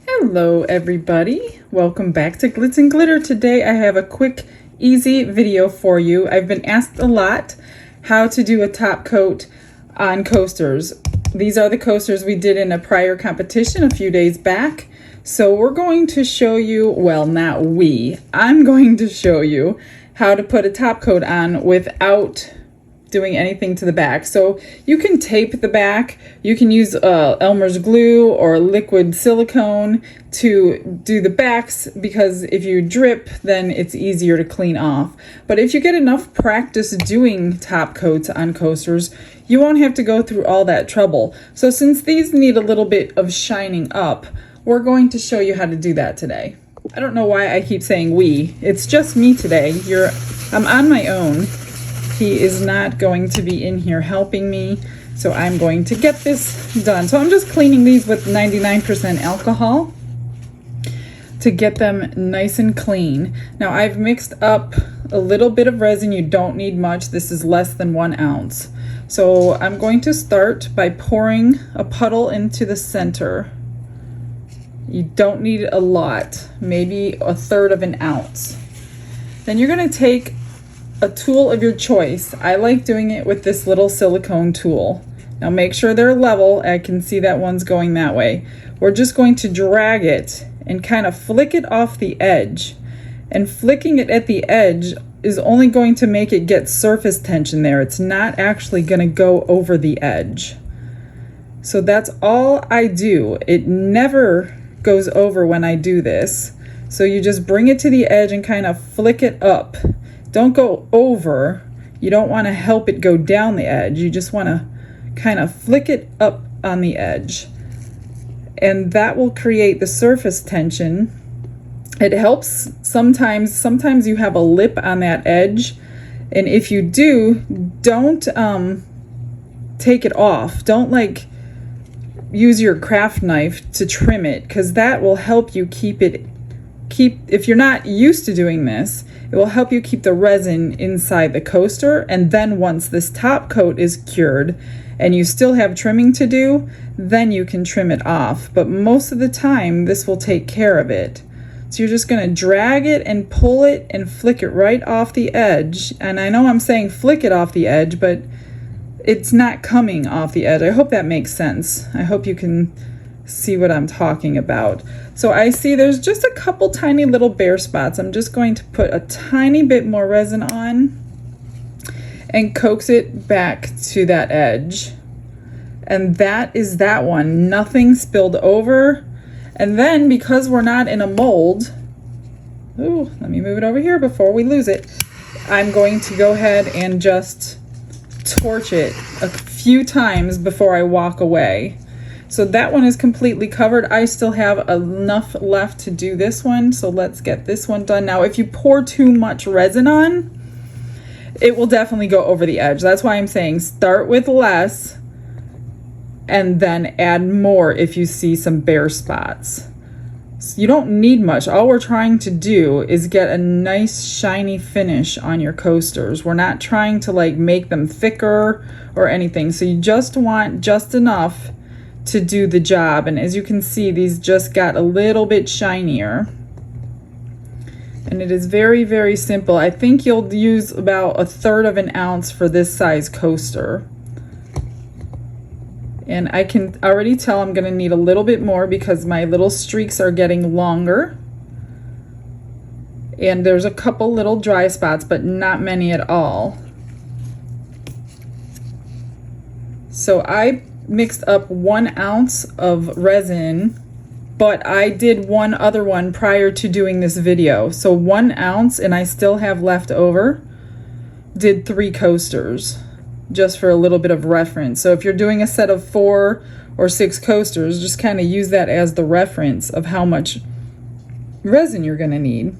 Hello everybody, welcome back to Glitz and Glitter. Today I have a quick, easy video for you. I've been asked a lot how to do a top coat on coasters. These are the coasters we did in a prior competition a few days back. So we're going to show you, well, not we, I'm going to show you how to put a top coat on without doing anything to the back. So you can tape the back, you can use Elmer's glue or liquid silicone to do the backs, because if you drip, then it's easier to clean off. But if you get enough practice doing top coats on coasters, you won't have to go through all that trouble. So since these need a little bit of shining up, we're going to show you how to do that today. I don't know why I keep saying we. It's just me today. I'm on my own. He is not going to be in here helping me, so I'm going to get this done. So I'm just cleaning these with 99% alcohol to get them nice and clean. Now I've mixed up a little bit of resin. You don't need much. This is less than 1 ounce. So I'm going to start by pouring a puddle into the center. You don't need a lot, maybe 1/3 of an ounce. Then you're going to take a tool of your choice. I like doing it with this little silicone tool. Now make sure they're level. I can see that one's going that way. We're just going to drag it and kind of flick it off the edge. And flicking it at the edge is only going to make it get surface tension there. It's not actually going to go over the edge. So that's all I do. It never goes over when I do this. So you just bring it to the edge and kind of flick it up. Don't go over. You don't want to help it go down the edge. You just want to kind of flick it up on the edge. And that will create the surface tension. It helps sometimes you have a lip on that edge. And if you do, don't take it off. Don't use your craft knife to trim it, because that will help you if you're not used to doing this, it will help you keep the resin inside the coaster. And then once this top coat is cured and you still have trimming to do, then you can trim it off. But most of the time, this will take care of it. So you're just going to drag it and pull it and flick it right off the edge. And I know I'm saying flick it off the edge, but it's not coming off the edge. I hope that makes sense. I hope you can see what I'm talking about. So I see there's just a couple tiny little bare spots. I'm just going to put a tiny bit more resin on and coax it back to that edge. And that is that one. Nothing spilled over. And then, because we're not in a mold, ooh, let me move it over here before we lose it. I'm going to go ahead and just torch it a few times before I walk away. So that one is completely covered. I still have enough left to do this one, so let's get this one done. Now, if you pour too much resin on, it will definitely go over the edge. That's why I'm saying start with less and then add more if you see some bare spots. So you don't need much. All we're trying to do is get a nice shiny finish on your coasters. We're not trying to make them thicker or anything. So you just want just enough to do the job. And as you can see, these just got a little bit shinier. And it is very, very simple. I think you'll use about 1/3 of an ounce for this size coaster. And I can already tell I'm going to need a little bit more because my little streaks are getting longer. And there's a couple little dry spots, but not many at all. So I mixed up 1 ounce of resin, but I did one other one prior to doing this video. So 1 ounce, and I still have left over, did 3 coasters, just for a little bit of reference. So if you're doing a set of 4 or 6 coasters, just kind of use that as the reference of how much resin you're going to need.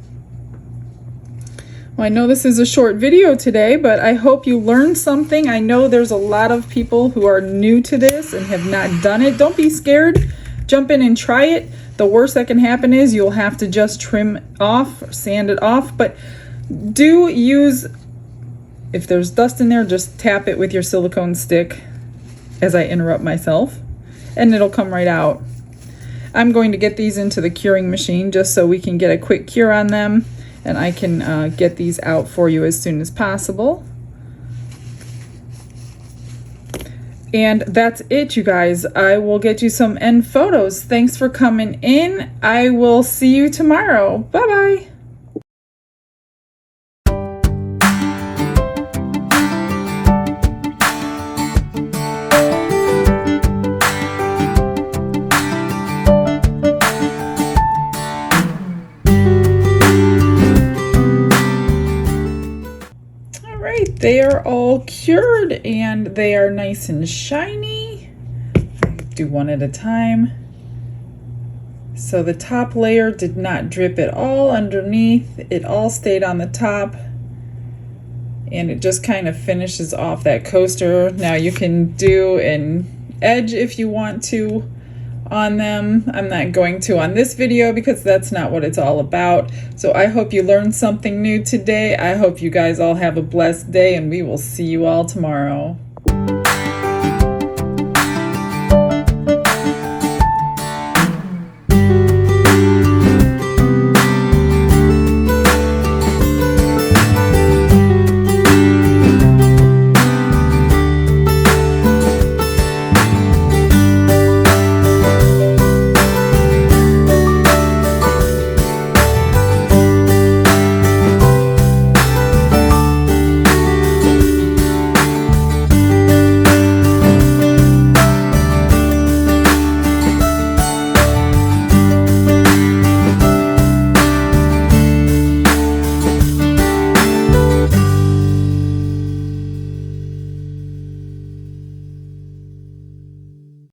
Well, I know this is a short video today, but I hope you learned something. I know there's a lot of people who are new to this and have not done it. Don't be scared. Jump in and try it. The worst that can happen is you'll have to just trim off, or sand it off, but do use, if there's dust in there, just tap it with your silicone stick as I interrupt myself, and it'll come right out. I'm going to get these into the curing machine just so we can get a quick cure on them, and I can get these out for you as soon as possible. And that's it, you guys. I will get you some end photos. Thanks for coming in. I will see you tomorrow. Bye-bye. They are all cured and they are nice and shiny. Do one at a time. So the top layer did not drip at all underneath. It all stayed on the top. And it just kind of finishes off that coaster. Now you can do an edge if you want to on them. I'm not going to on this video because that's not what it's all about. So I hope you learned something new today. I hope you guys all have a blessed day, and we will see you all tomorrow.